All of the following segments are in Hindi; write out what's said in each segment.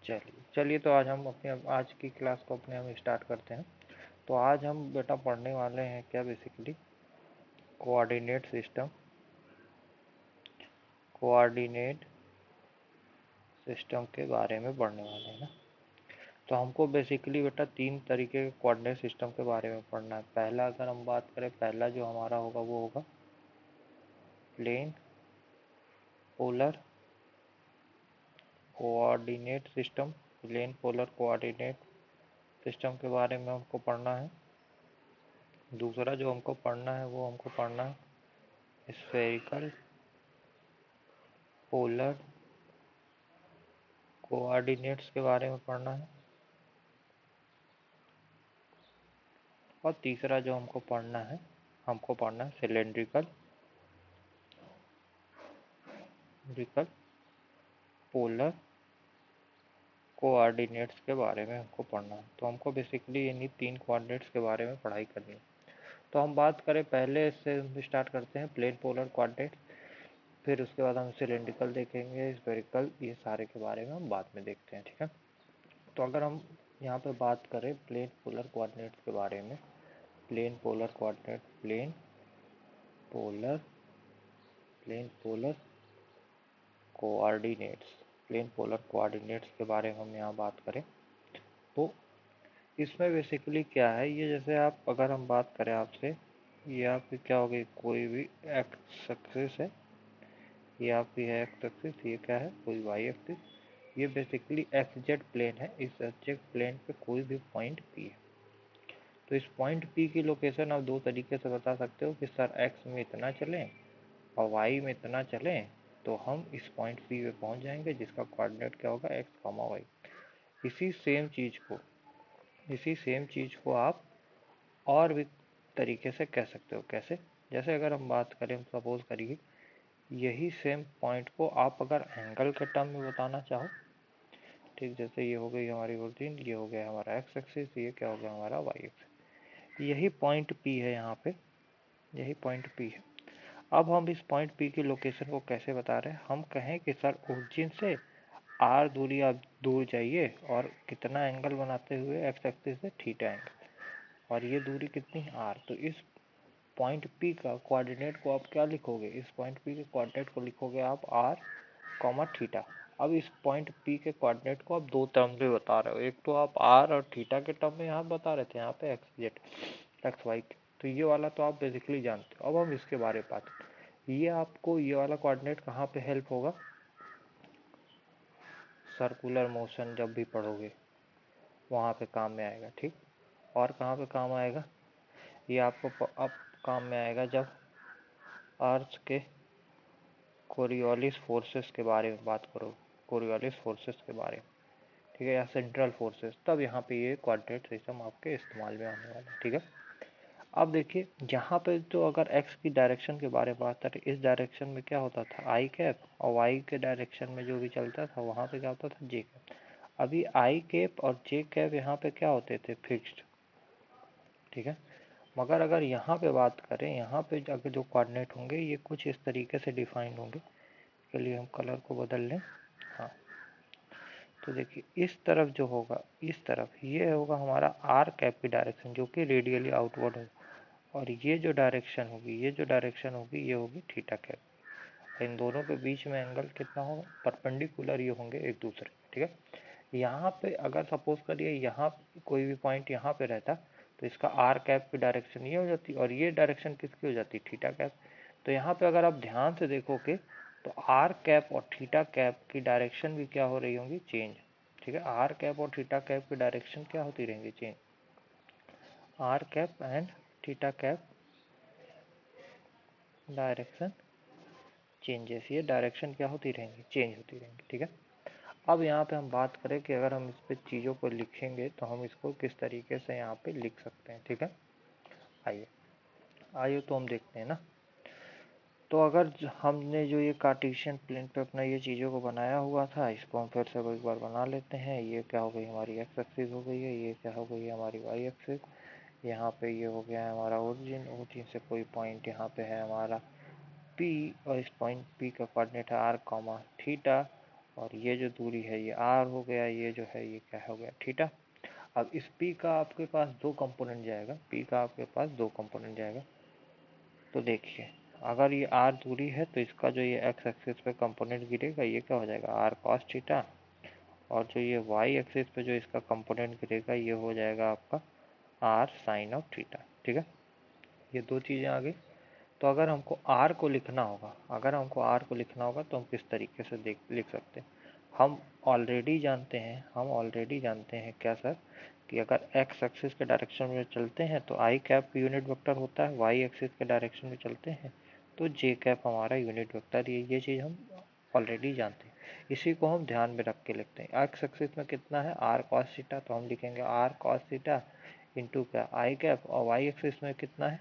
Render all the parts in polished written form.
चलिए चलिए, तो आज हम अपने आज की क्लास को हम स्टार्ट करते हैं। तो आज हम बेटा पढ़ने वाले हैं क्या, basically coordinate system. Coordinate system के बारे में पढ़ने वाले हैं ना। तो हमको बेसिकली बेटा तीन तरीके के कोऑर्डिनेट सिस्टम के बारे में पढ़ना है। पहला अगर हम बात करें, पहला जो हमारा होगा वो होगा plane polar coordinate system. Plane polar coordinate system के बारे में हमको पढ़ना है। दूसरा जो हमको पढ़ना है वो हमको पढ़ना है स्फेरिकल पोलर कोऑर्डिनेट्स के बारे में पढ़ना है। और तीसरा जो हमको पढ़ना है सिलेंड्रिकल पोलर कोऑर्डिनेट्स के बारे में हमको पढ़ना है। तो हमको बेसिकली इन्हीं तीन कोऑर्डिनेट्स के बारे में पढ़ाई करनी है। तो हम बात करें, पहले से हम स्टार्ट करते हैं प्लेन पोलर कोऑर्डिनेट, फिर उसके बाद हम सिलेंड्रिकल देखेंगे, स्फेरिकल, ये सारे के बारे में हम बाद में देखते हैं, ठीक है। तो अगर हम यहाँ पे बात करें प्लेन पोलर कोऑर्डिनेट्स के बारे में, plane polar coordinate, polar plane polar coordinates plane polar coordinates के बारे में हम यहाँ बात करें तो इसमें बेसिकली क्या है, ये जैसे आप अगर हम बात करें आपसे, ये आपकी क्या होगी, कोई भी एक्स एक्सिस है, ये आपकी है एक्स एक्सिस, ये क्या है, कोई वाई एक्सिस, ये बेसिकली एक्स जेड प्लेन है। इस एक्स जेड प्लेन पे कोई भी पॉइंट पी है। तो इस पॉइंट पी की लोकेशन आप दो तरीके से बता सकते हो कि सर एक्स में इतना चलें और वाई में इतना चलें तो हम इस पॉइंट पी पे पहुंच जाएंगे, जिसका कोऑर्डिनेट क्या होगा, एक्स कॉमा वाई। इसी सेम चीज़ को इसी सेम चीज़ को आप और भी तरीके से कह सकते हो। कैसे? जैसे अगर हम बात करें, सपोज करिए यही सेम पॉइंट को आप अगर एंगल के टर्म में बताना चाहो, ठीक, जैसे ये हो गई हमारी ओरिजिन, ये हो गया हमारा एक्स एक्सिस, ये क्या हो गया हमारा वाई एक्सिस, यही पॉइंट पी है यहाँ पे, यही पॉइंट पी है। अब हम इस पॉइंट पी की लोकेशन को कैसे बता रहे हैं, हम कहें कि सर ओरिजिन से आर दूरी आप दूर जाइए और कितना एंगल बनाते हुए, एक्स एक्सिस से थीटा एंगल, और ये दूरी कितनी है, आर। तो इस पॉइंट पी का कोऑर्डिनेट को आप क्या लिखोगे, इस पॉइंट पी के कोऑर्डिनेट को लिखोगे आप आर कॉमा थीटा। अब इस पॉइंट पी के कोऑर्डिनेट को आप दो टर्म में बता रहे हो, एक तो आप आर और थीटा के टर्म में यहाँ बता रहे थे, यहाँ पे एक्स जेड एक्स वाई, तो ये वाला तो आप बेसिकली जानते हो। अब हम इसके बारे में बात करें, ये आपको ये वाला कोऑर्डिनेट कहाँ पे हेल्प होगा, सर्कुलर मोशन जब भी पढ़ोगे वहाँ पे काम में आएगा, ठीक। और कहाँ पे काम आएगा, ये आपको अब काम में आएगा जब अर्थ के कोरियोलिस फोर्सेस के बारे में बात करो, कोरियोलिस फोर्सेस के बारे में, ठीक है, या सेंट्रल फोर्सेस, तब यहाँ पे ये कोऑर्डिनेट सिस्टम आपके इस्तेमाल में आने वाला है, ठीक है। अब देखिए यहाँ पे तो अगर एक्स की डायरेक्शन के बारे में बात करें, इस डायरेक्शन में क्या होता था आई कैप, और वाई के डायरेक्शन में जो भी चलता था वहाँ पे क्या होता था जे कैप। अभी आई कैप और जे कैप यहाँ पे क्या होते थे, फिक्स्ड, ठीक है। मगर अगर यहाँ पे बात करें, यहाँ पे अगर जो कोऑर्डिनेट होंगे ये कुछ इस तरीके से डिफाइंड होंगे। के लिए हम कलर को बदल लें, हाँ। तो देखिए इस तरफ जो होगा, इस तरफ ये होगा हमारा आर कैप की डायरेक्शन, जो कि रेडियली आउटवर्ड होगा, और ये जो डायरेक्शन होगी, ये होगी थीटा कैप। इन दोनों के बीच में एंगल कितना होगा, परपेंडिकुलर ये होंगे एक दूसरे, ठीक है। यहाँ पे अगर सपोज करिए यहाँ कोई भी पॉइंट यहाँ पे रहता, तो इसका आर कैप की डायरेक्शन ये हो जाती और ये डायरेक्शन किसकी हो जाती, थीटा कैप। तो यहाँ पे अगर आप ध्यान से देखोगे तो आर कैप और थीटा कैप की डायरेक्शन भी क्या हो रही होंगी, चेंज, ठीक है। आर कैप और थीटा कैप की डायरेक्शन क्या होती रहेंगी, change. R cap and theta cap direction changes, ये डायरेक्शन क्या होती रहेंगी, चेंज होती रहेंगी, ठीक है। अब यहाँ पे हम बात करें कि अगर हम इस पे चीज़ों को लिखेंगे तो हम इसको किस तरीके से यहाँ पे लिख सकते हैं, ठीक है। आइए आइए तो हम देखते हैं ना। तो अगर हमने जो ये कार्टेशियन प्लेन पे अपना ये चीज़ों को बनाया हुआ था, इसको हम फिर से एक बार बना लेते हैं। ये क्या हो गई हमारी एक्स एक्सिस हो गई है, ये क्या हो गई है हमारी वाई एक्सिस, यहाँ पे ये हो गया है हमारा ओरिजिन, ओरिजिन से कोई पॉइंट यहाँ पे है हमारा पी, और इस पॉइंट पी का कोऑर्डिनेट है आर कॉमा थीटा, और ये जो दूरी है ये आर हो गया, ये जो है ये क्या हो गया, थीटा। अब इस पी का आपके पास दो कंपोनेंट जाएगा, पी का आपके पास दो कंपोनेंट जाएगा। तो देखिए अगर ये आर दूरी है तो इसका जो ये एक्स एक्सिस पे कंपोनेंट गिरेगा ये क्या हो जाएगा, आर कॉस थीटा। और जो ये वाई एक्सिस पे जो इसका कंपोनेंट गिरेगा ये हो जाएगा आपका आर साइन ऑफ थीटा। ठीक है, ये दो चीज़ें आ गई। तो अगर हमको आर को लिखना होगा, अगर हमको आर को लिखना होगा तो हम किस तरीके से लिख सकते हैं। हम ऑलरेडी जानते हैं, हम ऑलरेडी जानते हैं क्या सर, कि अगर एक्स एक्सिस के डायरेक्शन में चलते हैं तो आई कैप यूनिट वेक्टर होता है, वाई एक्सिस के डायरेक्शन में चलते हैं तो जे कैप हमारा यूनिट वेक्टर। ये चीज़ हम ऑलरेडी जानते हैं, इसी को हम ध्यान में रख के लिखते हैं। एक्स एक्सिस में कितना है, आर कॉस थीटा, तो हम लिखेंगे आर कॉस थीटा इंटू क्या, आई कैप। और वाई एक्सिस में कितना है,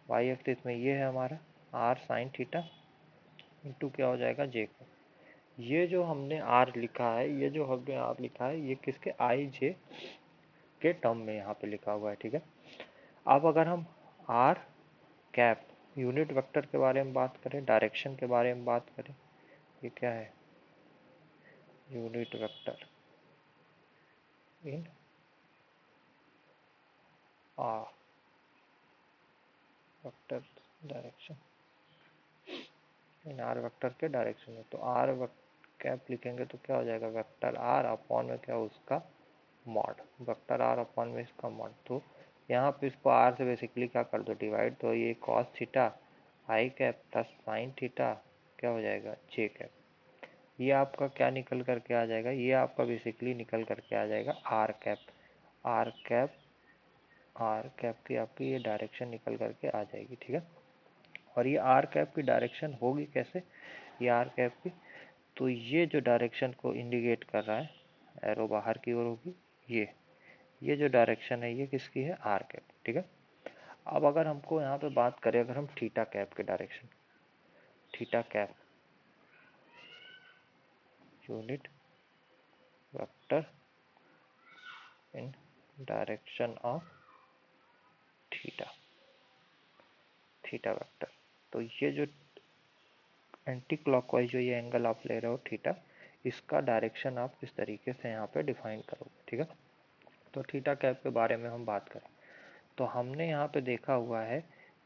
वाई एक्सिस में ये है हमारा आर साइन थीटा इंटू क्या हो जाएगा, जे का। ये जो हमने आर लिखा है, ये जो हमने आर लिखा है ये किसके, आई जे के टर्म में यहाँ पे लिखा हुआ है। ठीक है, अब अगर हम आर कैप यूनिट वेक्टर के बारे में बात करें, डायरेक्शन के बारे में बात करें, ये क्या है, unit vector in are vector direction, in are vector के डायरेक्शन में। तो आर कैप लिखेंगे तो क्या हो जाएगा, वेक्टर आर अपॉन में क्या उसका मॉड, वेक्टर आर अपॉन में इसका मॉड। तो यहाँ पे इसको आर से बेसिकली क्या कर दो, डिवाइड। तो ये cos theta I cap plus sine theta क्या हो जाएगा, जे कैप। ये आपका क्या निकल करके आ जाएगा, ये आपका बेसिकली निकल करके आ जाएगा R cap. R cap, R cap की आपकी ये डायरेक्शन निकल करके आ जाएगी। ठीक है, और ये आर कैप की डायरेक्शन होगी कैसे, ये आर कैप की, तो ये जो डायरेक्शन को इंडिकेट कर रहा है, एरो बाहर की ओर होगी, ये जो डायरेक्शन है ये किसकी है, आर कैप। ठीक है, अब अगर हमको यहाँ पे बात करें, अगर हम थीटा कैप के direction, theta cap unit vector in direction of theta, theta vector. तो ये जो एंटी क्लॉकवाइज जो ये एंगल आप ले रहे हो थीटा, इसका डायरेक्शन आप किस तरीके से यहाँ पे डिफाइन करोगे। ठीक है, तो थीटा कैप के बारे में हम बात करें तो हमने यहाँ पे देखा हुआ है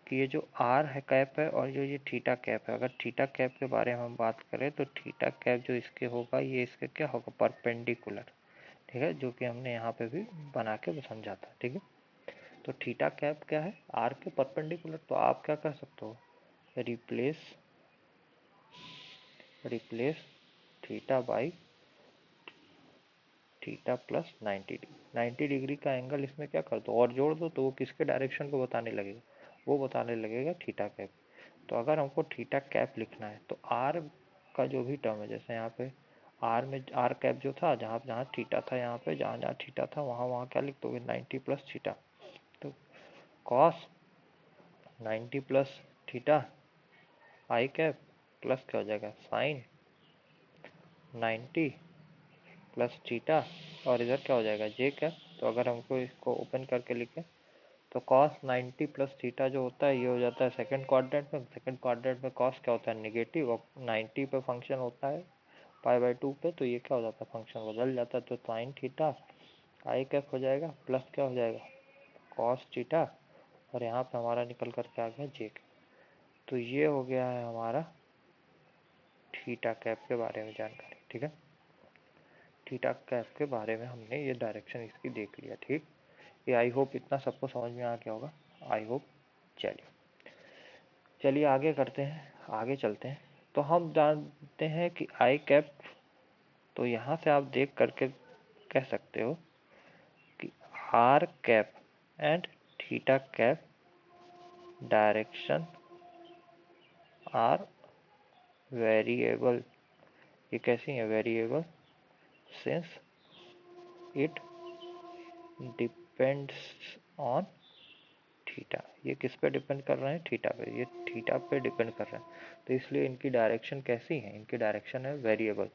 कि ये जो आर है कैप है और जो ये थीटा कैप है, अगर थीटा कैप के बारे में हम बात करें तो थीटा कैप जो इसके होगा ये इसके क्या होगा, परपेंडिकुलर। ठीक है, जो कि हमने यहाँ पे भी बना के समझा था। ठीक है, तो थीटा कैप क्या है, आर के परपेंडिकुलर। तो आप क्या कर सकते हो, replace, replace theta by theta plus 90 degree, 90 degree का एंगल इसमें क्या कर दो और जोड़ दो, तो वो किसके डायरेक्शन को बताने लगेगा, वो बताने लगेगा थीटा कैप। तो अगर हमको थीटा कैप लिखना है तो आर का जो भी टर्म है, जैसे यहाँ पे आर में आर कैप जो था, जहाँ जहाँ थीटा था, यहाँ पे जहाँ जहाँ थीटा था वहाँ वहाँ क्या लिख दोगे, 90 प्लस थीटा। तो cos 90 plus theta I cap plus क्या हो जाएगा, साइन 90 प्लस थीटा, और इधर क्या हो जाएगा, जे कैप। तो अगर हमको इसको ओपन करके लिखें तो कॉस 90 प्लस थीटा जो होता है ये हो जाता है सेकंड क्वाड्रेंट में, सेकंड क्वाड्रेंट में कॉस क्या होता है, नेगेटिव, और 90 पे फंक्शन होता है पाई/2 पे, तो ये क्या हो जाता है, फंक्शन बदल जाता है। तो साइन थीटा आई कैप हो जाएगा प्लस क्या हो जाएगा, कॉस थीटा, और यहाँ पे हमारा निकल करके आ गया जे कैप। तो ये हो गया है हमारा थीटा कैप के बारे में जानकारी। ठीक है, थीटा कैप के बारे में हमने ये डायरेक्शन इसकी देख लिया। ठीक, ये आई होप इतना सबको समझ में आ गया होगा, आई होप। चलिए चलिए आगे करते हैं, आगे चलते हैं। तो हम जानते हैं कि आई कैप, तो यहाँ से आप देख करके कह सकते हो कि R cap and theta cap direction are variable. ये कैसी है, variable, since it depends on theta. ये किस पे डिपेंड कर रहे हैं, थीटा पे, ये थीटा पे डिपेंड कर रहे हैं। तो इसलिए इनकी डायरेक्शन कैसी है, इनकी डायरेक्शन है variable.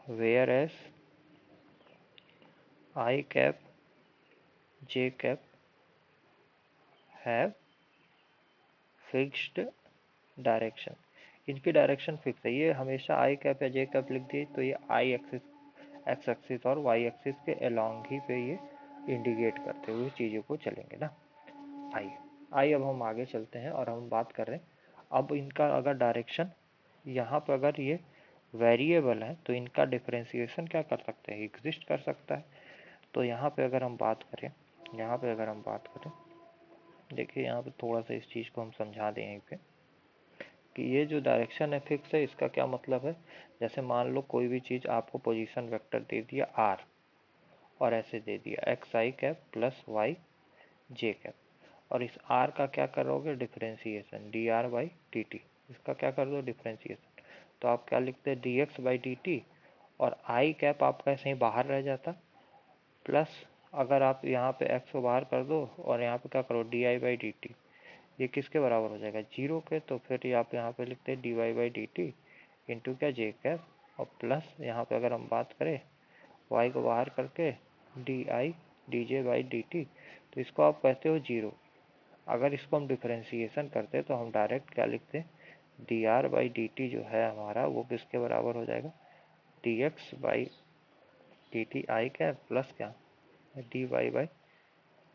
Whereas I cap J cap have fixed direction, इनकी डायरेक्शन फिक्स है, ये हमेशा आई कैप या जे कैप लिख दिए तो ये आई एक्सिस, एक्स एक्सिस और वाई एक्सिस के अलोंग ही पे ये इंडिकेट करते हुए चीज़ों को चलेंगे ना। आइए आइए अब हम आगे चलते हैं और हम बात कर रहे हैं अब इनका अगर डायरेक्शन यहाँ पर अगर ये वेरिएबल है तो इनका डिफरेंशिएशन क्या कर सकते हैं, एग्जिस्ट कर सकता है। तो यहाँ पे अगर हम बात करें, यहाँ पे अगर हम बात करें, देखिए यहाँ पे थोड़ा सा इस चीज़ को हम समझा दें यहीं पे कि ये जो डायरेक्शन है फिक्स है, इसका क्या मतलब है। जैसे मान लो कोई भी चीज़ आपको पोजीशन वेक्टर दे दिया आर और ऐसे दे दिया एक्स आई कैप प्लस वाई जे कैप, और इस आर का क्या करोगे differentiation D R by D T, इसका क्या कर दो डिफरेंशिएशन, तो आप क्या लिखते हैं D X by D T, और आई कैप आपका ऐसे ही बाहर रह जाता, प्लस अगर आप यहाँ पे एक्स को बाहर कर दो और यहाँ पे क्या करो D I by D T, ये किसके बराबर हो जाएगा जीरो के, तो फिर आप यहाँ पे लिखते हैं D Y by D T into क्या जे कैप, और प्लस यहाँ पे अगर हम बात करें वाई को बाहर करके D I D J by D T, तो इसको आप कहते हो जीरो। अगर इसको हम डिफरेंशिएशन करते तो हम डायरेक्ट क्या लिखते D R by D T जो है हमारा वो किसके बराबर हो जाएगा D X by D T I cap plus क्या D Y by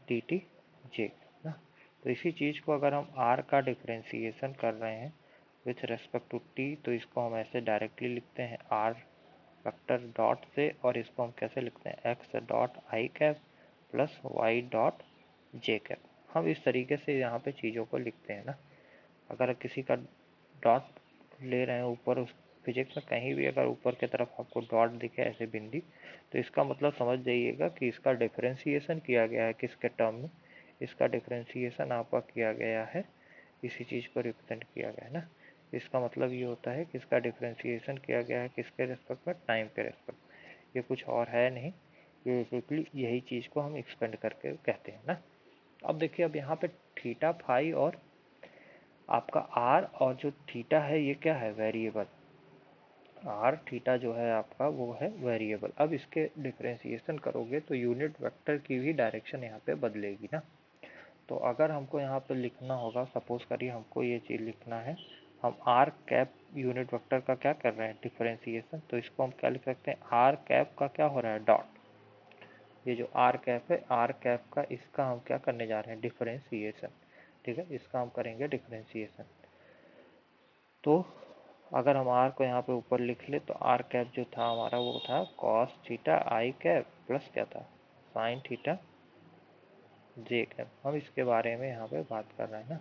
D T J ना। तो इसी चीज़ को अगर हम आर का डिफरेंशिएशन कर रहे हैं विथ रेस्पेक्ट टू टी, तो इसको हम ऐसे डायरेक्टली लिखते हैं आर वेक्टर डॉट से, और इसको हम कैसे लिखते हैं X dot I cap plus Y dot J cap. हम इस तरीके से यहाँ पे चीज़ों को लिखते हैं ना। अगर किसी का डॉट ले रहे हैं ऊपर, उस फिजिक्स में कहीं भी अगर ऊपर की तरफ आपको डॉट दिखे ऐसे बिंदी, तो इसका मतलब समझ जाइएगा कि इसका डिफरेंशिएशन किया गया है किसके टर्म में, इसका डिफरेंशिएशन आपका किया गया है, इसी चीज़ को रिप्रेजेंट किया गया है ना। इसका मतलब ये होता है कि इसका डिफरेंशिएशन किया गया है किसके रेस्पेक्ट में, टाइम के रेस्पेक्ट, ये कुछ और है नहीं, ये बेसिकली यही चीज़ को हम एक्सपेंड करके कहते हैं ना। अब देखिए अब यहाँ पे थीटा फाई और आपका आर और जो थीटा है ये क्या है वेरिएबल, आर थीटा जो है आपका वो है वेरिएबल। अब इसके डिफरेंशिएशन करोगे तो यूनिट वेक्टर की भी डायरेक्शन यहाँ पे बदलेगी ना। तो अगर हमको यहाँ पे लिखना होगा, सपोज करिए हमको ये चीज़ लिखना है, हम आर कैप यूनिट वेक्टर का क्या कर रहे हैं डिफरेंशिएशन, तो इसको हम क्या लिख सकते हैं आर कैप का क्या हो रहा है डॉट, ये जो आर कैप है आर कैप का इसका हम क्या करने जा रहे हैं डिफरेंशिएशन, ठीक है, इसका हम करेंगे डिफरेंशिएशन। तो अगर हम आर को यहाँ पे ऊपर लिख ले तो आर कैप जो था हमारा वो था cos theta I cap plus क्या था साइन थीटा जे कैप। हम इसके बारे में यहाँ पे बात कर रहे हैं ना,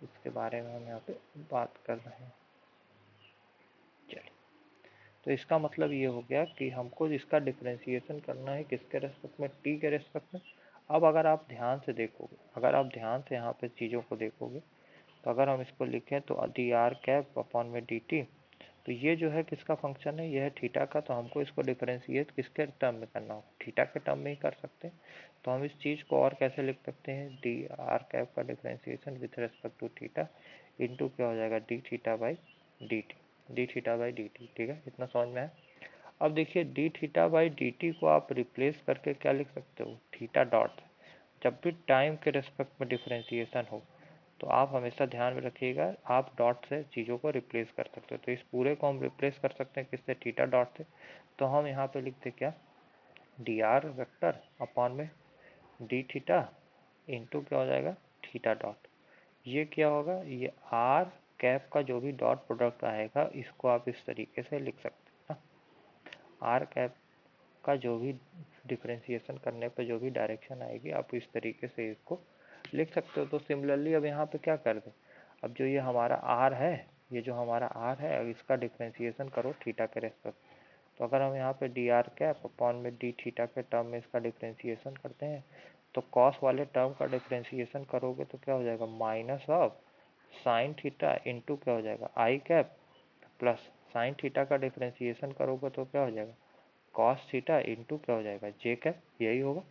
इसके बारे में हम यहाँ पे बात कर रहे हैं। चलिए, तो इसका मतलब ये हो गया कि हमको इसका डिफरेंशिएशन करना है किसके रेस्पेक्ट में, टी के रेस्पेक्ट में। अब अगर आप ध्यान से देखोगे, अगर आप ध्यान से यहाँ पे चीज़ों को देखोगे, तो अगर हम इसको लिखें तो डी आर कैप अपॉन में डी टी, तो ये जो है किसका फंक्शन है, ये है थीटा का, तो हमको इसको डिफरेंशिएट किसके टर्म में करना हो, थीटा के टर्म में ही कर सकते हैं। तो हम इस चीज़ को और कैसे लिख सकते हैं डी आर कैप का differentiation with respect to theta into क्या हो जाएगा D theta by D T, D theta by D T, ठीक है, इतना समझ में है। अब देखिए D theta by D T को आप रिप्लेस करके क्या लिख सकते हो थीटा डॉट, जब भी टाइम के रेस्पेक्ट में डिफरेंशिएशन हो तो आप हमेशा ध्यान में रखिएगा आप डॉट से चीज़ों को रिप्लेस कर सकते हो। तो इस पूरे को हम रिप्लेस कर सकते हैं किससे थीटा डॉट से, तो हम यहाँ पे लिखते क्या डी आर वेक्टर अपॉन में डी थीटा इंटू क्या हो जाएगा थीटा डॉट, ये क्या होगा ये आर कैप का जो भी डॉट प्रोडक्ट आएगा इसको आप इस तरीके से लिख सकते हैं ना। आर कैप का जो भी डिफरेंशिएशन करने पर जो भी डायरेक्शन आएगी आप इस तरीके से इसको लिख सकते हो। तो सिमिलरली अब यहाँ पे क्या कर दें, अब जो ये हमारा आर है, ये जो हमारा आर है अब इसका डिफरेंशिएशन करो थीटा के रेस्पेक्ट, तो अगर हम यहाँ पे डी आर कैप अपॉन में डी थीटा के टर्म में इसका डिफरेंशिएशन करते हैं, तो कॉस वाले टर्म का डिफरेंशिएशन करोगे तो क्या हो जाएगा minus of sine theta into क्या हो जाएगा आई कैप, प्लस साइन थीटा का डिफरेंशिएशन करोगे तो क्या हो जाएगा कॉस थीटा इंटू क्या हो जाएगा जे कैप, यही होगा।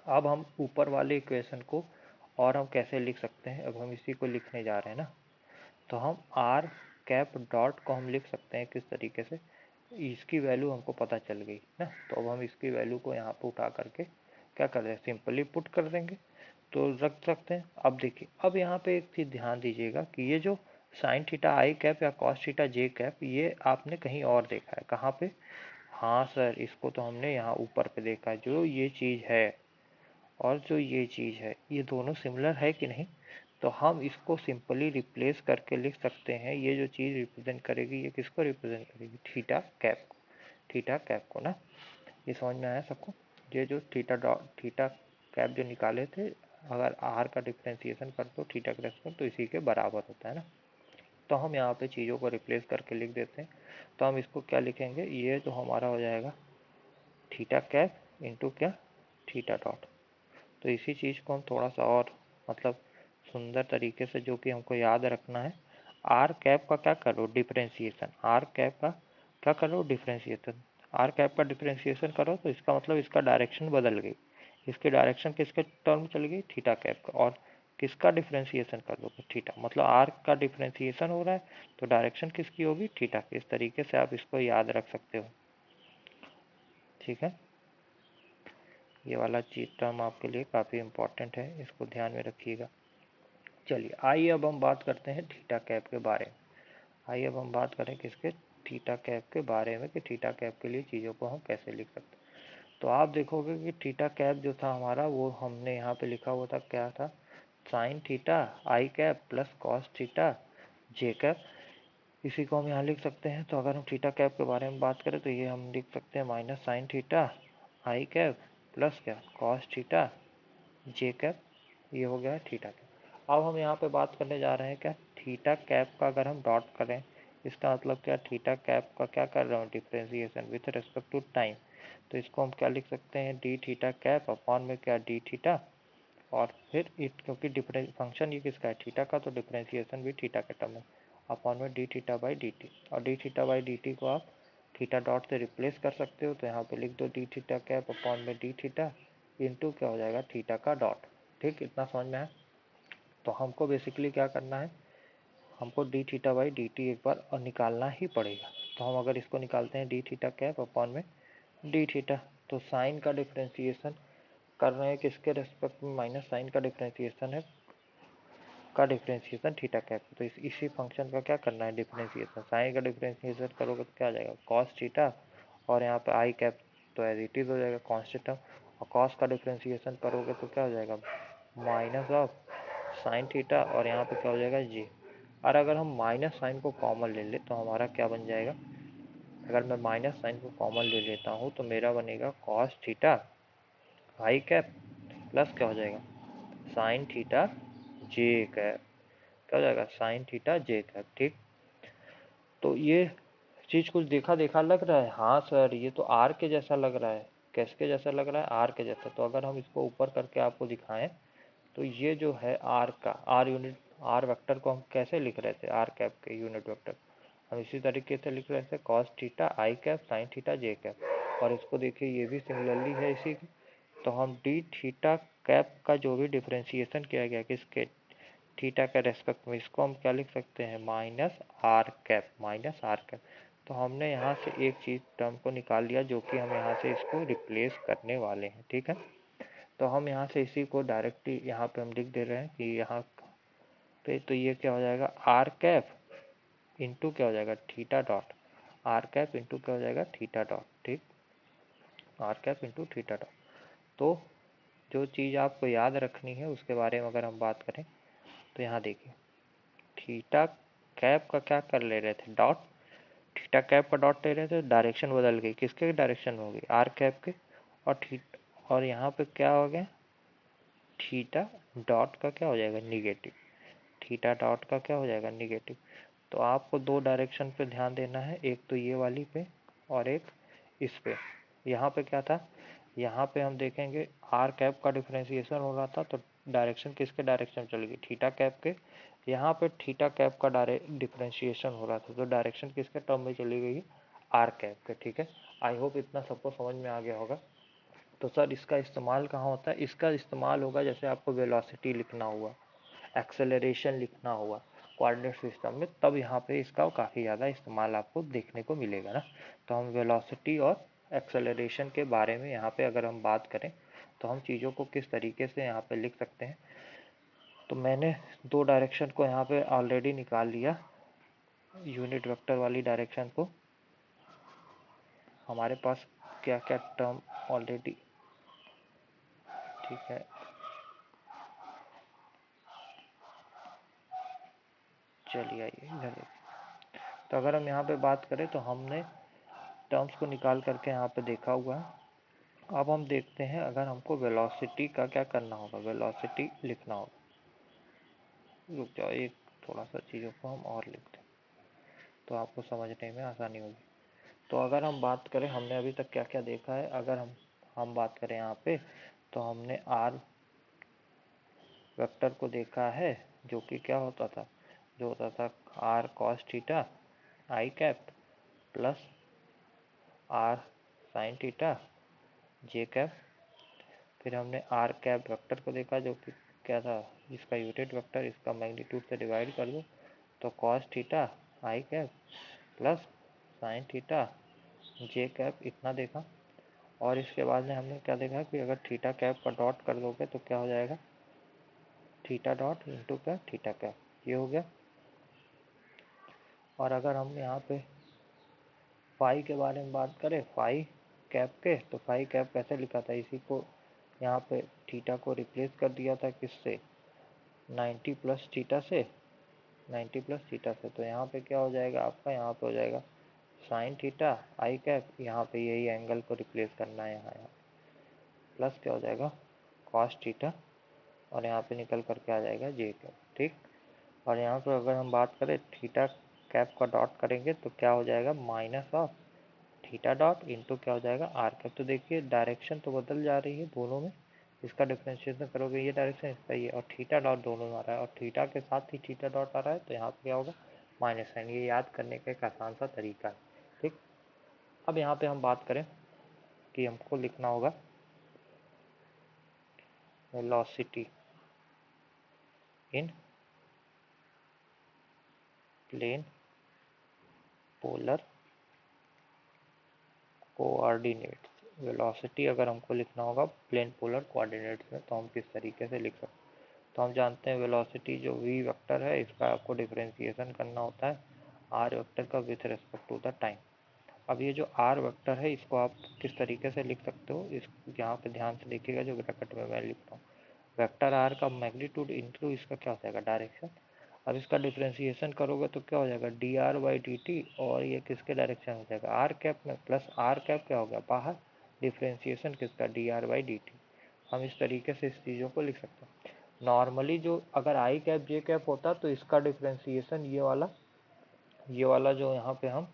अब हम ऊपर वाले इक्वेशन को और हम कैसे लिख सकते हैं, अब हम इसी को लिखने जा रहे हैं ना। तो हम आर कैप डॉट को हम लिख सकते हैं किस तरीके से, इसकी वैल्यू हमको पता चल गई ना, तो अब हम इसकी वैल्यू को यहाँ पे उठा करके क्या कर रहे हैं सिंपली पुट कर देंगे, तो रख सकते हैं। अब देखिए अब यहाँ पे एक चीज़ ध्यान दीजिएगा कि ये जो साइन थीटा आई कैप या कॉस थीटा जे कैप ये आपने कहीं और देखा है, कहाँ पे? हाँ सर, इसको तो हमने यहाँ ऊपर पे देखा है। जो ये चीज़ है और जो ये चीज़ है, ये दोनों सिमिलर है कि नहीं? तो हम इसको सिंपली रिप्लेस करके लिख सकते हैं, ये जो चीज़ रिप्रेजेंट करेगी ये किसको रिप्रेजेंट करेगी? थीटा कैप को। थीटा कैप को ना, ये समझ में आया सबको? ये जो थीटा डॉट थीटा कैप जो निकाले थे, अगर आर का डिफ्रेंसिएशन कर दो थीटा के रेस्पेक्ट तो इसी के बराबर होता है ना। तो हम यहाँ पे चीज़ों को रिप्लेस करके लिख देते हैं। तो हम इसको क्या लिखेंगे? ये तो हमारा हो जाएगा थीटा कैप इंटू क्या? Theta dot. तो इसी चीज़ को हम थोड़ा सा और मतलब सुंदर तरीके से, जो कि हमको याद रखना है, आर कैप का क्या करो? डिफरेंशिएशन। आर कैप का क्या करो? डिफरेंशिएशन। आर कैप का डिफरेंशिएशन करो तो इसका मतलब इसका डायरेक्शन बदल गई। इसकी डायरेक्शन किसके टर्म में चली गई? थीटा कैप का। और किसका डिफरेंशिएशन कर दोगे? थीटा। मतलब आर का डिफरेंशिएशन हो रहा है तो डायरेक्शन किसकी होगी? थीटा की। इस तरीके से आप इसको याद रख सकते हो। ठीक है, ये वाला चीज टर्म आपके लिए काफ़ी इंपॉर्टेंट है, इसको ध्यान में रखिएगा। चलिए आइए अब हम बात करते हैं थीटा कैप के बारे में। आइए अब हम बात करें किसके? थीटा कैप के बारे में, कि थीटा कैप के लिए चीज़ों को हम कैसे लिख सकते हैं। तो आप देखोगे कि थीटा कैप जो था हमारा, वो हमने यहाँ पे लिखा हुआ था, क्या था? Sine theta I cap plus cos theta J cap. इसी को हम यहाँ लिख सकते हैं। तो अगर हम थीटा कैप के बारे में बात करें तो ये हम लिख सकते हैं minus sine theta I cap plus क्या? Cos theta J cap. ये हो गया है थीटा कैप। अब हम यहाँ पे बात करने जा रहे हैं क्या? थीटा कैप का अगर हम डॉट करें, इसका मतलब क्या? थीटा कैप का क्या कर रहा हूँ? Differentiation with respect to time. तो इसको हम क्या लिख सकते हैं? डी थीटा कैप अपॉन में क्या? D theta. और फिर इट, क्योंकि डिफरेंस फंक्शन ये किसका है? थीटा का, तो डिफ्रेंसिएशन भी थीटा के टर्म में, अपॉन में D theta by D T. और D theta by D T को आप थीटा डॉट से रिप्लेस कर सकते हो। तो यहाँ पे लिख दो डी थीटा कैप अपॉन में डी थीटा इंटू क्या हो जाएगा? थीटा का डॉट। ठीक, इतना समझ में आया? तो हमको बेसिकली क्या करना है? हमको D theta by D T एक बार और निकालना ही पड़ेगा। तो हम अगर इसको निकालते हैं डी थीटा कैप अपॉन में डी थीटा, तो साइन का डिफ्रेंसिएशन कर रहे हैं किसके रेस्पेक्ट में? माइनस साइन का डिफ्रेंसिएशन है, का डिफरेंशिएशन थीटा कैप। तो इसी फंक्शन का क्या करना है? डिफरेंशिएशन। साइन का डिफरेंशिएशन करोगे तो क्या आ जाएगा? Cos theta. और यहाँ पे आई कैप तो एज इट इज हो जाएगा कॉन्स्टेंट टर्म। और कॉस का डिफरेंशिएशन करोगे तो क्या हो जाएगा? Minus of sine theta. और यहाँ पे क्या हो जाएगा? जी। और अगर हम माइनस साइन को कॉमन ले ले तो हमारा क्या बन जाएगा? अगर मैं माइनस साइन को कॉमन ले लेता हूँ तो मेरा बनेगा cos theta I cap plus क्या हो जाएगा? Sign theta J cap. क्या हो जाएगा? Sign theta J cap. ठीक, तो ये चीज कुछ देखा देखा लग रहा है? हाँ सर, ये तो आर के जैसा लग रहा है। किसके जैसा लग रहा है? आर के जैसा। तो अगर हम इसको ऊपर करके आपको दिखाएं तो ये जो है आर का, आर यूनिट, आर वेक्टर को हम कैसे लिख रहे थे? आर कैप के यूनिट वेक्टर हम इसी तरीके से लिख रहे थे, cos theta I cap sine theta J cap. और इसको देखिए, ये भी सिमिलरली है इसी की। तो हम डी थीटा कैप का जो भी डिफ्रेंसिएशन किया गया किसके? थीटा के रेस्पेक्ट में, इसको हम क्या लिख सकते हैं? Minus R cap. Minus R cap. तो हमने यहाँ से एक चीज टर्म को निकाल लिया, जो कि हम यहाँ से इसको रिप्लेस करने वाले हैं। ठीक है, तो हम यहाँ से इसी को डायरेक्टली यहाँ पे हम लिख दे रहे हैं कि यहाँ पे, तो ये क्या हो जाएगा? आर कैप इंटू क्या हो जाएगा? Theta dot. R cap into क्या हो जाएगा? Theta dot. ठीक, R cap into theta dot. तो जो चीज़ आपको याद रखनी है उसके बारे में अगर हम बात करें तो यहाँ देखिए, थीटा कैप का क्या कर ले रहे थे? डॉट। थीटा कैप का डॉट ले रहे थे, डायरेक्शन बदल गई। किसके डायरेक्शन में होगी? आर कैप के। और और यहाँ पे क्या हो गया? थीटा डॉट का क्या हो जाएगा? निगेटिव। थीटा डॉट का क्या हो जाएगा? निगेटिव। तो आपको दो डायरेक्शन पे ध्यान देना है, एक तो ये वाली पे और एक इस पे। यहाँ पे क्या था? यहाँ पे हम देखेंगे आर कैप का डिफरेंशिएशन हो रहा था, तो डायरेक्शन किसके डायरेक्शन में चली गई? थीटा कैप के। यहाँ पे थीटा कैप का डिफरेंशिएशन हो रहा था, तो डायरेक्शन किसके टर्म में चली गई? आर कैप के। ठीक है, आई होप इतना सबको समझ में आ गया होगा। तो सर इसका इस्तेमाल कहाँ होता है? इसका इस्तेमाल होगा जैसे आपको वेलोसिटी लिखना हुआ, एक्सेलरेशन लिखना हुआ कोऑर्डिनेट सिस्टम में, तब यहाँ पे इसका काफ़ी ज़्यादा इस्तेमाल आपको देखने को मिलेगा ना। तो हम वेलोसिटी और एक्सेलरेशन के बारे में यहाँ पे अगर हम बात करें तो हम चीज़ों को किस तरीके से यहाँ पे लिख सकते हैं। तो मैंने दो डायरेक्शन को यहाँ पे ऑलरेडी निकाल लिया, यूनिट वेक्टर वाली डायरेक्शन को हमारे पास क्या क्या टर्म ऑलरेडी, ठीक है, चलिए आइए इधर देखिए। तो अगर हम यहाँ पे बात करें तो हमने टर्म्स को निकाल करके यहाँ पे देखा हुआ है। अब हम देखते हैं अगर हमको वेलोसिटी का क्या करना होगा, वेलोसिटी लिखना होगा। रुक जाओ, एक थोड़ा सा चीज़ों को हम और लिख दें तो आपको समझने में आसानी होगी। तो अगर हम बात करें, हमने अभी तक क्या क्या देखा है, अगर हम बात करें यहाँ पे तो हमने आर वेक्टर को देखा है, जो कि क्या होता था, जो होता था R cos theta I cap plus R sine theta J cap. फिर हमने आर कैप वेक्टर को देखा, जो कि क्या था, इसका यूनिट वेक्टर इसका मैग्नीट्यूड से डिवाइड कर दो तो cos theta I cap plus sign theta J cap, इतना देखा। और इसके बाद में हमने क्या देखा कि अगर थीटा कैप का डॉट कर दोगे तो क्या हो जाएगा, theta dot into cap theta cap, ये हो गया। और अगर हम यहाँ पे फाई के बारे में बात करें, फाई कैप के, तो फाई कैप कैसे लिखा था, इसी को यहाँ पे थीटा को रिप्लेस कर दिया था किससे, 90 प्लस थीटा से, 90 प्लस थीटा से। तो यहाँ पे क्या हो जाएगा आपका, यहाँ पे हो जाएगा साइन थीटा आई कैप, यहाँ पे यही एंगल को रिप्लेस करना है यहाँ प्लस क्या हो जाएगा कॉस थीटा, और यहाँ पे निकल करके आ जाएगा जे कैप, ठीक। और यहाँ पर अगर हम बात करें थीटा कैप का डॉट करेंगे तो क्या हो जाएगा minus of theta dot into क्या हो जाएगा आर कैप। तो देखिए डायरेक्शन तो बदल जा रही है दोनों में, इसका डिफ्रेंशिएशन करोगे ये डायरेक्शन इसका ये, और थीटा डॉट दोनों में आ रहा है और थीटा के साथ ही थीटा डॉट आ रहा है, तो यहाँ पे क्या होगा माइनस साइन। ये याद करने का एक आसान सा तरीका है, ठीक। अब यहाँ पे हम बात करें कि हमको लिखना होगा velocity in plane polar coordinates. Velocity अगर हमको लिखना होगा प्लेन पोलर कोऑर्डिनेट्स में तो हम किस तरीके से लिख सकते हैं। तो हम जानते हैं वेलोसिटी जो वी वेक्टर है इसका आपको डिफरेंशिएशन करना होता है आर वेक्टर का with respect to the time. अब ये जो आर वेक्टर है इसको आप किस तरीके से लिख सकते हो, इस यहाँ पे ध्यान से देखिएगा जो ब्रैकेट में मैं लिखता हूँ, वेक्टर आर का मैग्नीट्यूड इंटू इसका क्या हो जाएगा डायरेक्शन। अब इसका डिफ्रेंसिएशन करोगे तो क्या हो जाएगा D R by D T, और ये किसके डायरेक्शन हो जाएगा आर कैप में, प्लस आर कैप क्या हो गया बाहर, डिफ्रेंसिएशन किसका D R by D T. हम इस तरीके से इस चीज़ों को लिख सकते हैं। नॉर्मली जो अगर आई कैप जे कैप होता तो इसका डिफ्रेंसिएशन ये वाला जो यहाँ पे हम,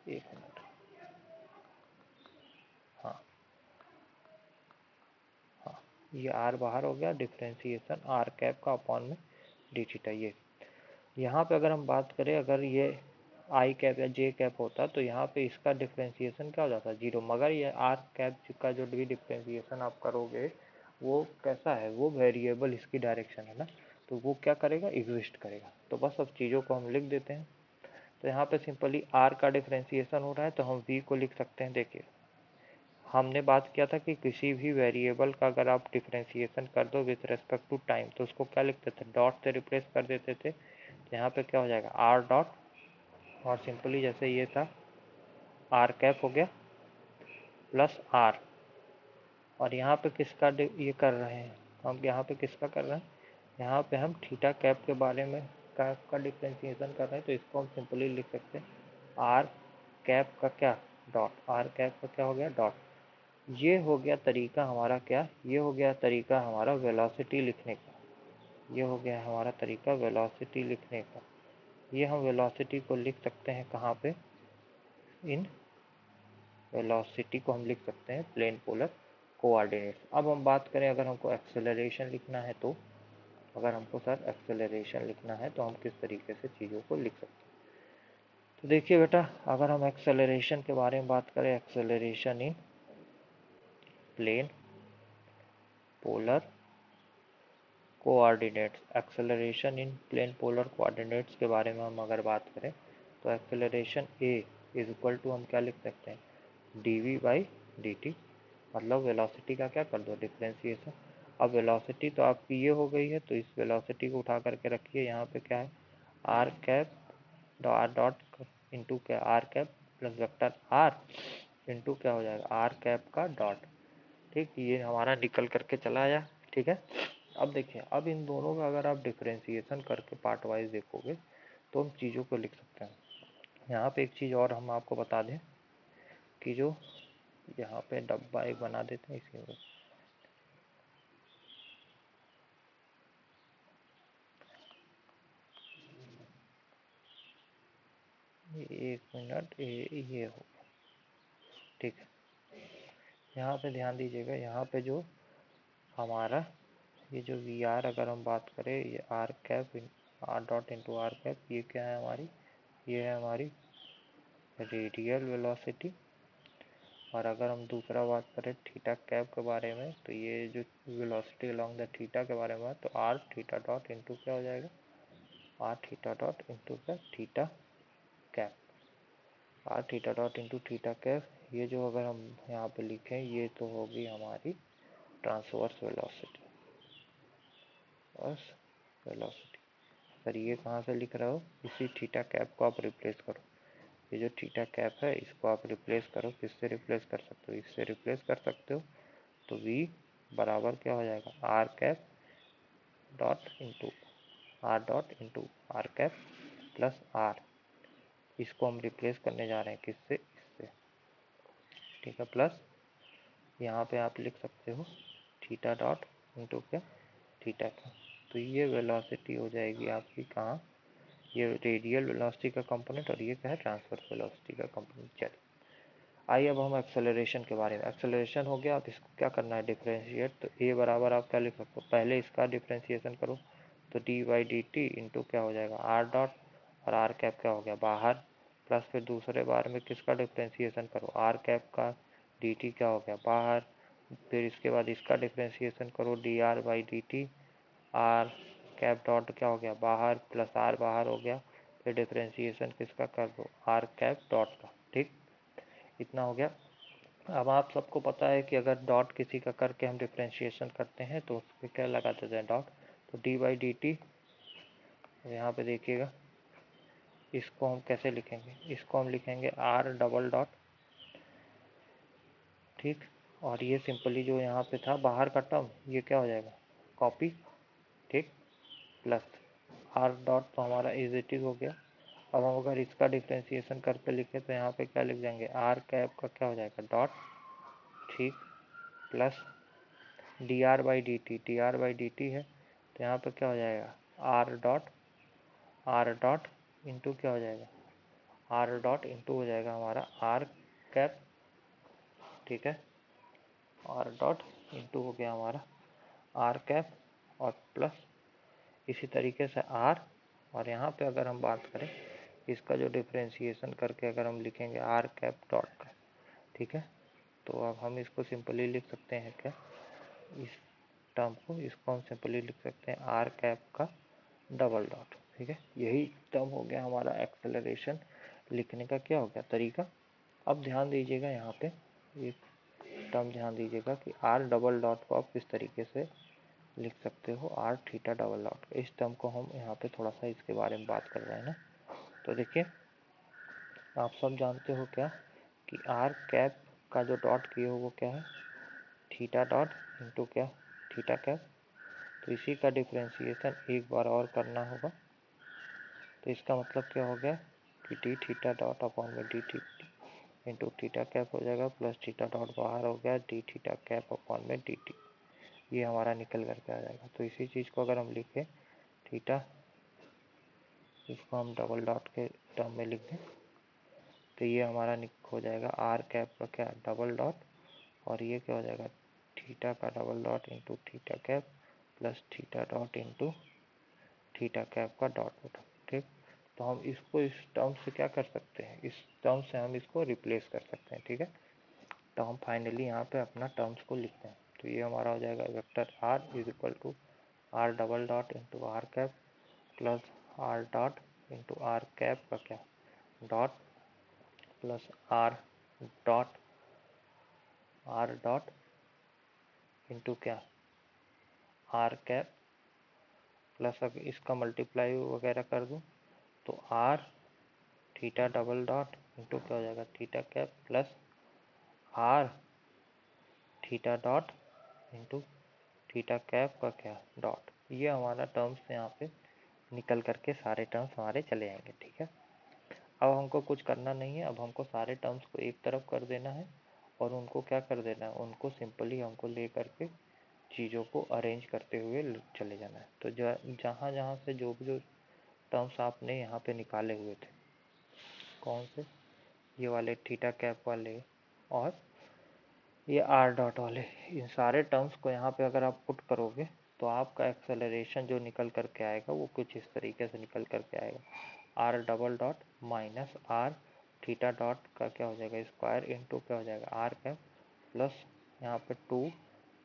एक मिनट, हाँ हाँ, ये आर बाहर हो गया, डिफ्रेंसिएशन आर कैप का अपॉन में डी थीटा। ये यहाँ पे अगर हम बात करें, अगर ये आई कैप या जे कैप होता तो यहाँ पे इसका डिफ्रेंसिएशन क्या हो जाता है जीरो, मगर ये आर कैप का जो भी डिफ्रेंसिएशन आप करोगे वो कैसा है, वो वेरिएबल इसकी डायरेक्शन है ना, तो वो क्या करेगा एग्जिस्ट करेगा। तो बस अब चीज़ों को हम लिख देते हैं। तो यहाँ पे सिंपली आर का डिफ्रेंसिएशन हो रहा है तो हम वी को लिख सकते हैं। देखिए हमने बात किया था कि किसी भी वेरिएबल का अगर आप डिफ्रेंसिएशन कर दो विथ रेस्पेक्ट टू टाइम तो उसको क्या लिखते थे, डॉट से रिप्लेस कर देते थे। तो यहाँ पे क्या हो जाएगा आर डॉट, और सिंपली जैसे ये था आर कैप हो गया प्लस आर, और यहाँ पे किसका ये कर रहे हैं हम, यहाँ पे किसका कर रहे हैं, यहाँ पे हम थीटा कैप के बारे में कैप का डिफ्रेंसिएशन कर रहे हैं। तो इसको हम सिंपली लिख सकते हैं आर कैप का क्या डॉट, आर कैप का क्या हो गया डॉट। ये हो गया तरीका हमारा क्या, ये हो गया तरीका हमारा वेलोसिटी लिखने का, ये हो गया हमारा तरीका वेलोसिटी लिखने का। ये हम वेलोसिटी को लिख सकते हैं कहाँ पे, इन वेलोसिटी को हम लिख सकते हैं प्लेन पोलर कोऑर्डिनेट्स। अब हम बात करें अगर हमको एक्सेलरेशन लिखना है तो, अगर हमको सर एक्सेलरेशन लिखना है तो हम किस तरीके से चीज़ों को लिख सकते हैं। तो देखिए बेटा अगर हम एक्सेलरेशन के बारे में बात करें, acceleration in plane polar coordinates, acceleration in plane polar coordinates के बारे में हम अगर बात करें तो acceleration A is equal to हम क्या लिख सकते हैं D V by D T, मतलब वेलोसिटी का क्या कर दो डिफ्रेंसिएशन। अब वेलोसिटी तो आपकी ये हो गई है तो इस वेलोसिटी को उठा करके रखिए, यहाँ पे क्या है R cap R dot into क्या R cap plus vector R into क्या हो जाएगा आर कैप का डॉट। ठीक, ये हमारा निकल करके चला आया। ठीक है, अब देखिए, अब इन दोनों का अगर आप डिफ्रेंसिएशन करके पार्ट वाइज देखोगे तो हम चीज़ों को लिख सकते हैं। यहाँ पे एक चीज़ और हम आपको बता दें कि जो यहाँ पे डब्बा एक बना देते हैं इसी में, एक मिनट, ये हो, ठीक है। यहाँ पे ध्यान दीजिएगा, यहाँ पे जो हमारा ये जो वी आर अगर हम बात करें, ये R cap R dot into R cap, ये क्या है हमारी, ये है हमारी रेडियल वेलोसिटी। और अगर हम दूसरा बात करें थीटा कैप के बारे में, तो ये जो वेलोसिटी अलोंग द थीटा के बारे में है, तो आर थीटा डॉट इंटू क्या हो जाएगा आर थीटा डॉट इंटू क्या theta cap. R theta dot into theta cap, ये जो अगर हम यहाँ पे लिखें, ये तो होगी हमारी ट्रांसवर्स वेलोसिटी, बस वेलोसिटी। सर ये कहाँ से लिख रहे हो, इसी थीटा कैप को आप रिप्लेस करो। ये जो थीटा कैप है इसको आप रिप्लेस करो, किससे रिप्लेस कर सकते हो, इससे रिप्लेस कर सकते हो। तो v बराबर क्या हो जाएगा R cap dot into R cap plus R, इसको हम रिप्लेस करने जा रहे हैं किससे, इससे। ठीक है, प्लस यहाँ पे आप लिख सकते हो थीटा डॉट इंटू क्या थीटा का। तो ये वेलोसिटी हो जाएगी आपकी कहाँ, ये रेडियल वेलोसिटी का कंपोनेंट और ये क्या है ट्रांसवर्स वेलोसिटी का कंपोनेंट। चलिए आइए अब हम एक्सेलरेशन के बारे में, एक्सेलरेशन हो गया, अब इसको क्या करना है डिफ्रेंशिएट। तो ए बराबर आप क्या लिख सकते हो, पहले इसका डिफ्रेंशिएशन करो, तो D by D T into क्या हो जाएगा आर डॉट, और आर कैप क्या हो गया बाहर, प्लस फिर दूसरे बार में किसका डिफ्रेंशिएशन करो आर कैप का, डी टी क्या हो गया बाहर, फिर इसके बाद इसका डिफ्रेंशिएशन करो D R by D T, R cap dot क्या हो गया बाहर, प्लस आर बाहर हो गया, फिर डिफ्रेंशिएशन किसका कर दो आर कैप डॉट का। ठीक, इतना हो गया। अब आप सबको पता है कि अगर डॉट किसी का करके हम डिफ्रेंशिएशन करते हैं तो उस पर क्या लगा देते हैं डॉट, तो डी बाई डी टी, यहाँ पे देखिएगा इसको हम कैसे लिखेंगे, इसको हम लिखेंगे आर डबल डॉट, ठीक, और ये सिंपली जो यहाँ पे था बाहर का टर्म ये क्या हो जाएगा कॉपी, ठीक, प्लस आर डॉट तो हमारा इज इट इज हो गया। अब हम अगर इसका डिफ्रेंशिएशन करके लिखे तो यहाँ पे क्या लिख जाएंगे आर कैप का क्या हो जाएगा डॉट, ठीक, plus D R by D T, D R by D T है तो यहाँ पर क्या हो जाएगा आर डॉट इंटू क्या हो जाएगा आर डॉट इंटू हो जाएगा हमारा आर कैप, ठीक है, आर डॉट इंटू हो गया हमारा आर कैप, और प्लस इसी तरीके से आर, और यहाँ पे अगर हम बात करें इसका जो डिफ्रेंशिएशन करके अगर हम लिखेंगे आर कैप डॉट का, ठीक है, तो अब हम इसको सिंपली लिख सकते हैं क्या, इस टर्म को, इसको हम सिंपली लिख सकते हैं आर कैप का डबल डॉट। ठीक है, यही टर्म हो गया हमारा एक्सेलरेशन लिखने का क्या हो गया तरीका। अब ध्यान दीजिएगा यहाँ पे एक टर्म ध्यान दीजिएगा कि आर डबल डॉट को आप किस तरीके से लिख सकते हो आर थीटा डबल डॉट, इस टर्म को हम यहाँ पे थोड़ा सा इसके बारे में बात कर रहे हैं ना। तो देखिए आप सब जानते हो क्या कि आर कैप का जो डॉट किए हो वो क्या है थीटा डॉट इंटू क्या थीटा कैप, तो इसी का डिफ्रेंशिएशन एक बार और करना होगा। तो इसका मतलब क्या हो गया कि डी थीटा डॉट अपॉन में D T into theta cap हो जाएगा, प्लस थीटा डॉट बाहर हो गया डी थीटा कैप अपॉन में डी टी, ये हमारा निकल करके आ जाएगा। तो इसी चीज़ को अगर हम लिखें थीटा, इसको हम डबल डॉट के टर्म में लिख दें तो ये हमारा हो जाएगा आर कैप का क्या डबल डॉट, और ये क्या हो जाएगा थीटा का double dot into theta cap plus theta dot into theta cap का डॉट प्रोडक्ट। ठीक, तो हम इसको इस टर्म से क्या कर सकते हैं, इस टर्म से हम इसको रिप्लेस कर सकते हैं। ठीक है, तो हम फाइनली यहाँ पे अपना टर्म्स को लिखते हैं। तो ये हमारा हो जाएगा vector R is equal to R double dot into R cap plus R dot into R cap का क्या dot, plus dot R dot into क्या आर कैप, प्लस अगर इसका मल्टीप्लाई वगैरह कर दूँ तो R theta double dot into क्या हो जाएगा theta cap plus R theta dot into theta cap का क्या डॉट। ये हमारा टर्म्स यहाँ पे निकल करके सारे टर्म्स हमारे चले जाएंगे। ठीक है, अब हमको कुछ करना नहीं है, अब हमको सारे टर्म्स को एक तरफ कर देना है और उनको क्या कर देना है, उनको सिंपली हमको ले करके चीज़ों को अरेंज करते हुए चले जाना है। तो जहाँ जहाँ से जो भी जो टर्म्स आपने यहाँ पे निकाले हुए थे, कौन से, ये वाले थीटा कैप वाले और ये आर डॉट वाले, इन सारे टर्म्स को यहाँ पे अगर आप पुट करोगे तो आपका एक्सेलरेशन जो निकल करके आएगा वो कुछ इस तरीके से निकल करके आएगा। R double dot minus R theta dot का क्या हो जाएगा स्क्वायर इंटू क्या हो जाएगा आर कैप प्लस यहाँ पे 2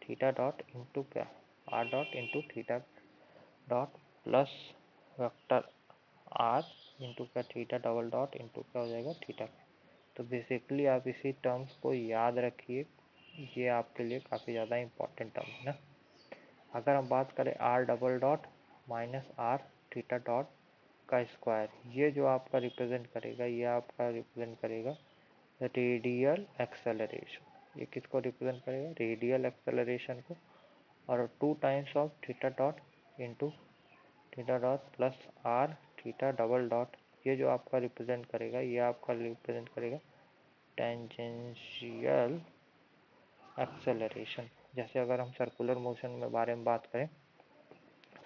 थीटा डॉट इंटू क्या R dot into theta dot plus vector R into क्या थीटा डबल डॉट इंटू क्या हो जाएगा थीटा। तो बेसिकली आप इसी टर्म्स को याद रखिए, ये आपके लिए काफ़ी ज़्यादा इम्पोर्टेंट टर्म है ना। अगर हम बात करें R double dot minus R theta dot का स्क्वायर, ये जो आपका रिप्रेजेंट करेगा, ये आपका रिप्रेजेंट करेगा रेडियल एक्सेलरेशन। ये किसको रिप्रेजेंट करेगा, रेडियल एक्सेलरेशन को। और 2 times of theta dot into theta dot plus R theta double dot, ये जो आपका रिप्रेजेंट करेगा, ये आपका रिप्रेजेंट करेगा टेंजेंशियल एक्सेलरेशन। जैसे अगर हम सर्कुलर मोशन में बारे में बात करें,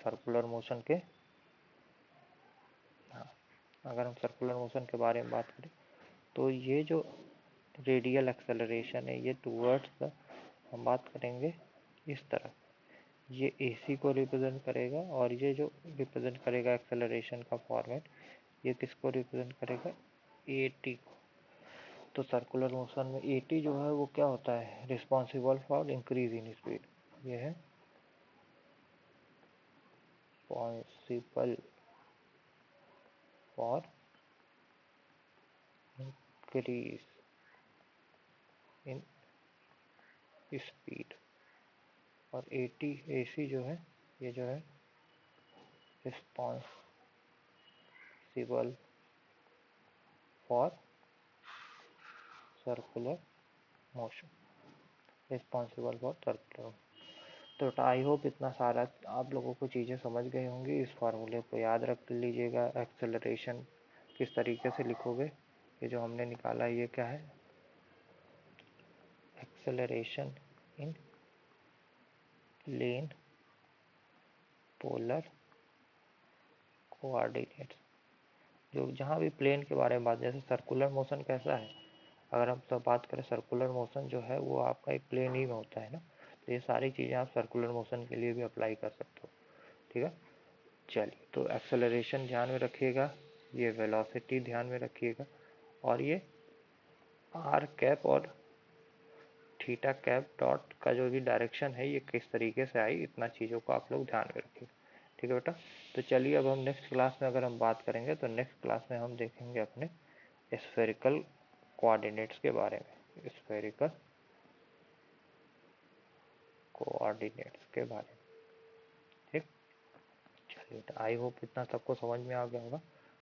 सर्कुलर मोशन के, हाँ, अगर हम सर्कुलर मोशन के बारे में बात करें तो ये जो रेडियल एक्सेलरेशन है ये टूवर्ड्स द, हम बात करेंगे इस तरफ, ये AC को रिप्रेजेंट करेगा और ये जो रिप्रेजेंट करेगा एक्सेलरेशन का फॉर्मेट, ये किसको रिप्रेजेंट करेगा, AT को। तो सर्कुलर मोशन में AT जो है वो क्या होता है, responsible for increase in speed. ये है responsible for increase in speed. और AC जो है, ये जो है responsible for circular motion, responsible for circular. तो आई होप इतना सारा आप लोगों को चीज़ें समझ गए होंगी। इस फार्मूले को याद रख लीजिएगा। एक्सेलरेशन किस तरीके से लिखोगे, ये जो हमने निकाला ये क्या है, acceleration in plane polar coordinates. जो जहाँ भी प्लेन के बारे में बात, जैसे सर्कुलर मोशन कैसा है, अगर हम सब बात करें सर्कुलर मोशन जो है वो आपका एक प्लेन ही में होता है ना। तो ये सारी चीज़ें आप सर्कुलर मोशन के लिए भी अप्लाई कर सकते हो। ठीक है, चलिए, तो एक्सेलरेशन ध्यान में रखिएगा, ये वेलोसिटी ध्यान में रखिएगा, और ये आर कैप और थीटा कैप डॉट का जो भी डायरेक्शन है ये किस तरीके से आई, इतना चीज़ों को आप लोग ध्यान में रखिएगा। ठीक है बेटा, तो चलिए अब हम नेक्स्ट क्लास में अगर हम बात करेंगे तो नेक्स्ट क्लास में हम देखेंगे अपने स्फेरिकल कोऑर्डिनेट्स के बारे में, स्फेरिकल कोऑर्डिनेट्स के बारे में। ठीक, चलिए, आई होप इतना सबको समझ में आ गया होगा।